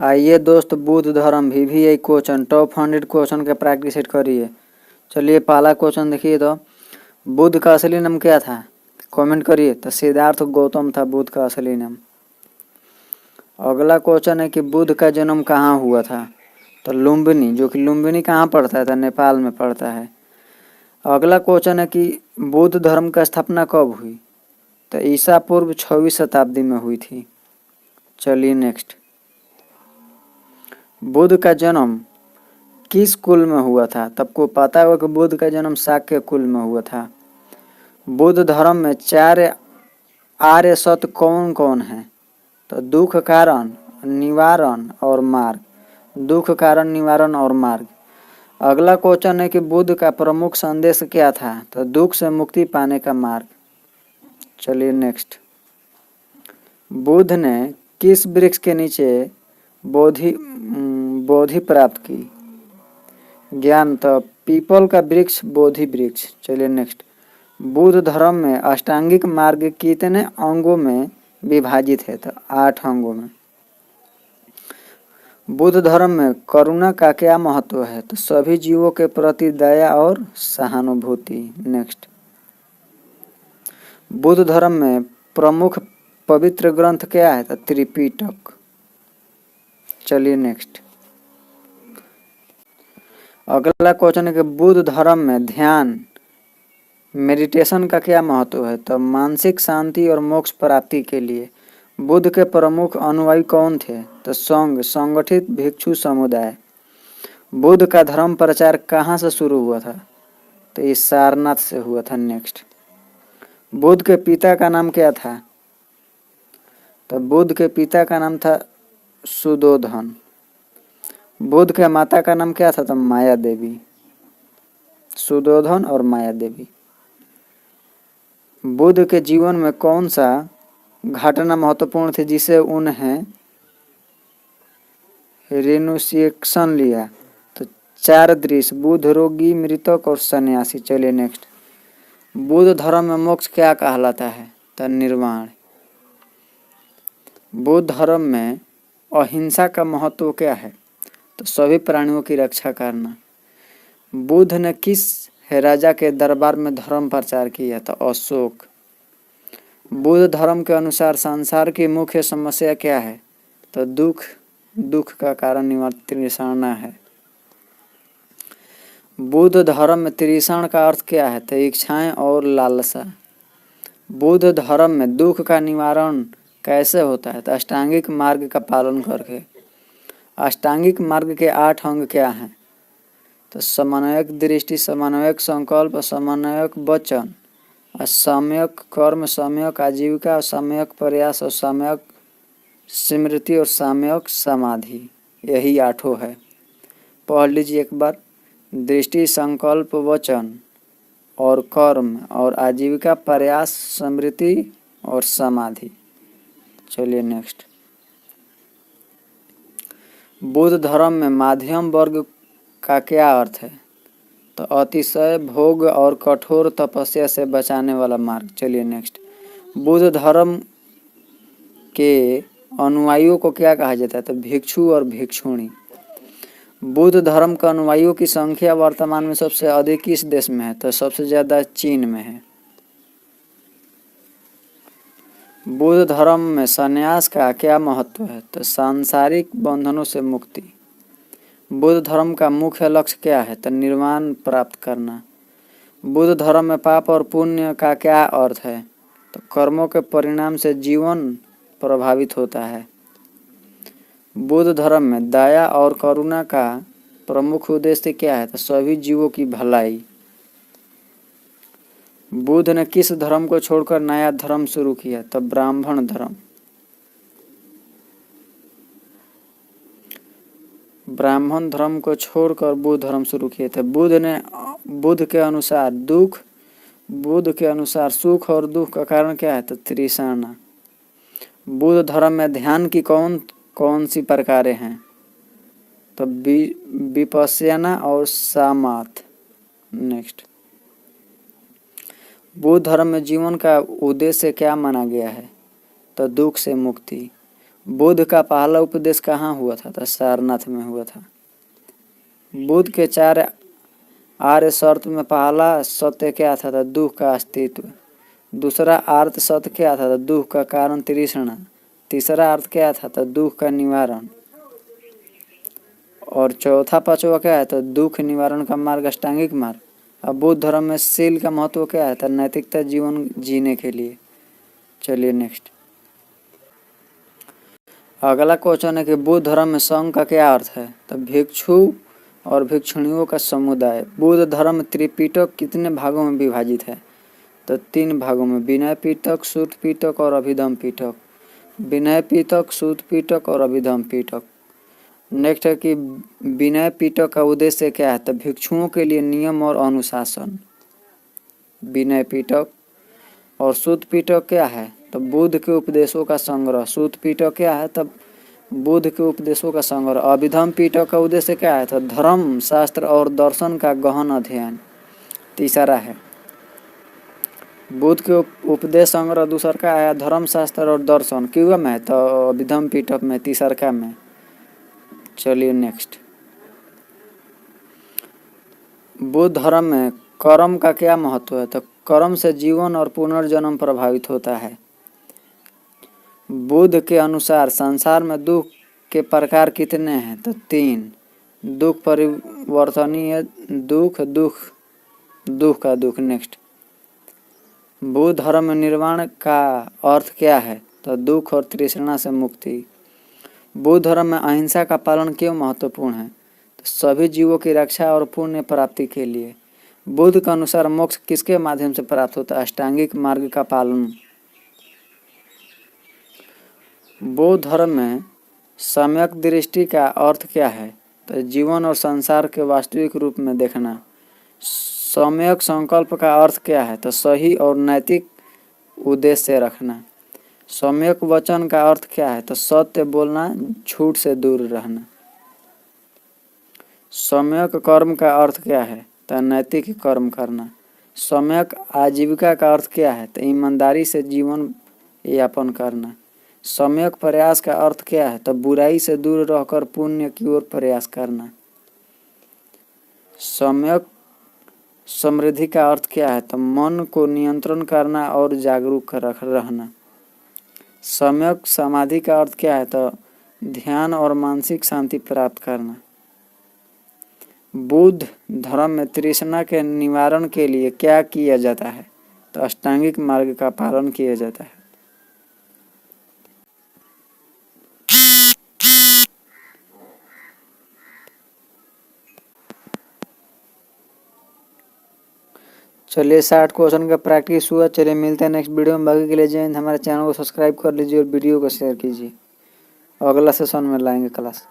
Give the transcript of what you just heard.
आइए दोस्त बुद्ध धर्म VVI क्वेश्चन टॉप 100 क्वेश्चन के प्रैक्टिस करिए। चलिए पहला क्वेश्चन देखिए तो बुद्ध का असली नाम क्या था? कमेंट करिए। तो सिद्धार्थ गौतम था बुद्ध का असली नाम। अगला क्वेश्चन है कि बुद्ध का जन्म कहाँ हुआ था? तो लुम्बिनी, जो कि लुम्बिनी कहाँ पड़ता है? तो नेपाल में पड़ता है। अगला क्वेश्चन है कि बुद्ध धर्म का स्थापना कब हुई? तो ईसा पूर्व 6वीं शताब्दी में हुई थी। चलिए नेक्स्ट। बुद्ध का जन्म किस कुल में हुआ था? सबको पता होगा कि बुद्ध का जन्म शाक्य कुल में हुआ था। बुद्ध धर्म में 4 आर्य सत्य कौन कौन है? तो दुख कारण, निवारण और मार्ग। दुख कारण, निवारण और मार्ग। अगला क्वेश्चन है कि बुद्ध का प्रमुख संदेश क्या था? तो दुख से मुक्ति पाने का मार्ग। चलिए नेक्स्ट। बुद्ध ने किस वृक्ष के नीचे बोधि प्राप्त की? ज्ञान। तो पीपल का वृक्ष बोधि वृक्ष। चलिए नेक्स्ट। बुद्ध धर्म में अष्टांगिक मार्ग कितने अंगों में विभाजित है? तो 8 अंगों में। बुद्ध धर्म में करुणा का क्या महत्व है? तो सभी जीवों के प्रति दया और सहानुभूति। नेक्स्ट। बुद्ध धर्म में प्रमुख पवित्र ग्रंथ क्या है? तो त्रिपिटक। चलिए नेक्स्ट। अगला क्वेश्चन है कि बुद्ध धर्म में ध्यान मेडिटेशन का क्या महत्व है? तो मानसिक शांति और मोक्ष प्राप्ति के लिए। बुद्ध के प्रमुख अनुयायी कौन थे? तो संघ, संगठित भिक्षु समुदाय। बुद्ध का धर्म प्रचार कहाँ से शुरू हुआ था? तो ये सारनाथ से हुआ था। नेक्स्ट। बुद्ध के पिता का नाम क्या था? तो बुद्ध के पिता का नाम था सुदोधन। बुद्ध के माता का नाम क्या था? तो माया देवी। सुदोधन और माया देवी। बुद्ध के जीवन में कौन सा घटना महत्वपूर्ण थी जिसे उन्हें रिनुसिएक्शन लिया? तो 4 दृश्य, बुद्ध, रोगी, मृतक और सन्यासी। चलिए नेक्स्ट। बुद्ध धर्म में मोक्ष क्या कहलाता है? तो निर्वाण। बुद्ध धर्म में अहिंसा का महत्व क्या है? तो सभी प्राणियों की रक्षा करना। बुद्ध ने किस राजा के दरबार में धर्म प्रचार किया? तो अशोक। बुद्ध धर्म के अनुसार संसार की मुख्य समस्या क्या है? तो दुख, दुख का कारण निवारण तृष्णा है। बुद्ध धर्म में तृष्णा का अर्थ क्या है? तो इच्छाएं और लालसा। बुद्ध धर्म में दुख का निवारण कैसे होता है? तो अष्टांगिक मार्ग का पालन करके। अष्टांगिक मार्ग के 8 अंग क्या हैं? तो समन्वयक दृष्टि, समन्वयक संकल्प, समन्वयक वचन, सम्यक कर्म, सम्यक आजीविका, सम्यक प्रयास और सम्यक स्मृति और सम्यक समाधि। यही 8 है। पढ़ लीजिए एक बार। दृष्टि, संकल्प, वचन और कर्म और आजीविका, प्रयास, स्मृति और समाधि। चलिए नेक्स्ट। बुद्ध धर्म में माध्यम वर्ग का क्या अर्थ है? तो अतिशय भोग और कठोर तपस्या से बचाने वाला मार्ग। चलिए नेक्स्ट। बुद्ध धर्म के अनुयायियों को क्या कहा जाता है? तो भिक्षु और भिक्षुणी। बुद्ध धर्म के अनुयायियों की संख्या वर्तमान में सबसे अधिक किस देश में है? तो सबसे ज्यादा चीन में है। बुद्ध धर्म में संन्यास का क्या महत्व है? तो सांसारिक बंधनों से मुक्ति। बुद्ध धर्म का मुख्य लक्ष्य क्या है? तो निर्वाण प्राप्त करना। बुद्ध धर्म में पाप और पुण्य का क्या अर्थ है? तो कर्मों के परिणाम से जीवन प्रभावित होता है। बुद्ध धर्म में दया और करुणा का प्रमुख उद्देश्य क्या है? तो सभी जीवों की भलाई। बुद्ध ने किस धर्म को छोड़कर नया धर्म शुरू किया? तो ब्राह्मण धर्म। ब्राह्मण धर्म को छोड़कर बुद्ध धर्म शुरू किए थे। बुद्ध के अनुसार सुख और दुख का कारण क्या है? तो तृष्णा। बुद्ध धर्म में ध्यान की कौन कौन सी प्रकारें हैं? तो विपश्यना और सामाथ। नेक्स्ट। बुद्ध धर्म में जीवन का उद्देश्य क्या माना गया है? तो दुख से मुक्ति। बुद्ध का पहला उपदेश कहाँ हुआ था? तो सारनाथ में हुआ था। बुद्ध के 4 आर्य शर्त में पहला सत्य क्या था? तो दुख का अस्तित्व। दूसरा अर्थ सत्य क्या था? तो दुख का कारण तृष्णा। तीसरा अर्थ क्या था? तो दुख का निवारण। और चौथा पांचवा क्या है? तो दुख निवारण का मार्ग अष्टांगिक मार्ग। अब बुद्ध धर्म में शील का महत्व क्या है? तो नैतिकता जीवन जीने के लिए। चलिए नेक्स्ट। अगला क्वेश्चन है कि बुद्ध धर्म में संघ का क्या अर्थ है? तो भिक्षु और भिक्षुणियों का समुदाय। बुद्ध धर्म त्रिपिटक कितने भागों में विभाजित है? तो 3 भागों में, विनय पिटक, सूत पिटक और अभिधम पिटक। विनय पिटक, सूत पिटक और अभिधम पिटक। नेक्स्ट है कि विनय पिटक का उद्देश्य क्या है? तो भिक्षुओं के लिए नियम और अनुशासन, विनय पिटक। और सूत पिटक क्या है? तो बुद्ध के उपदेशों का संग्रह। सूत पिटक क्या है? तब बुद्ध के उपदेशों का संग्रह। अभिधम पिटक का उद्देश्य क्या है? तो धर्म, शास्त्र और दर्शन का गहन अध्ययन। तीसरा है बुद्ध के उपदेश संग्रह। दूसर का है धर्म, शास्त्र और दर्शन। क्यों में? तो अभिधम पिटक में। तीसर का में। चलिए नेक्स्ट। बुद्ध धर्म में कर्म का क्या महत्व है? तो कर्म से जीवन और पुनर्जन्म प्रभावित होता है। बुद्ध के अनुसार संसार में दुख के प्रकार कितने हैं? तो 3। दुख परिवर्तनीय दुख, दुख का दुख। नेक्स्ट। बुद्ध धर्म में निर्वाण का अर्थ क्या है? तो दुख और तृष्णा से मुक्ति। बुद्ध धर्म में अहिंसा का पालन क्यों महत्वपूर्ण है? तो सभी जीवों की रक्षा और पुण्य प्राप्ति के लिए। बुद्ध के अनुसार मोक्ष किसके माध्यम से प्राप्त होता है? अष्टांगिक मार्ग का पालन। बौद्ध धर्म में सम्यक दृष्टि का अर्थ क्या है? तो जीवन और संसार के वास्तविक रूप में देखना। सम्यक संकल्प का अर्थ क्या है? तो सही और नैतिक उद्देश्य रखना। सम्यक वचन का अर्थ क्या है? तो सत्य बोलना, झूठ से दूर रहना। सम्यक कर्म का अर्थ क्या है? तो नैतिक कर्म करना। सम्यक आजीविका का अर्थ क्या है? तो ईमानदारी से जीवन यापन करना। सम्यक प्रयास का अर्थ क्या है? तो बुराई से दूर रहकर पुण्य की ओर प्रयास करना। सम्यक समृद्धि का अर्थ क्या है? तो मन को नियंत्रण करना और जागरूक रहना। सम्यक समाधि का अर्थ क्या है? तो ध्यान और मानसिक शांति प्राप्त करना। बुद्ध धर्म में तृष्णा के निवारण के लिए क्या किया जाता है? तो अष्टांगिक मार्ग का पालन किया जाता है। चलिए 60 क्वेश्चन का प्रैक्टिस हुआ। चलिए मिलते हैं नेक्स्ट वीडियो में। बाकी के लिए जय हिंद। हमारे चैनल को सब्सक्राइब कर लीजिए और वीडियो को शेयर कीजिए। अगला सेशन में लाएंगे क्लास।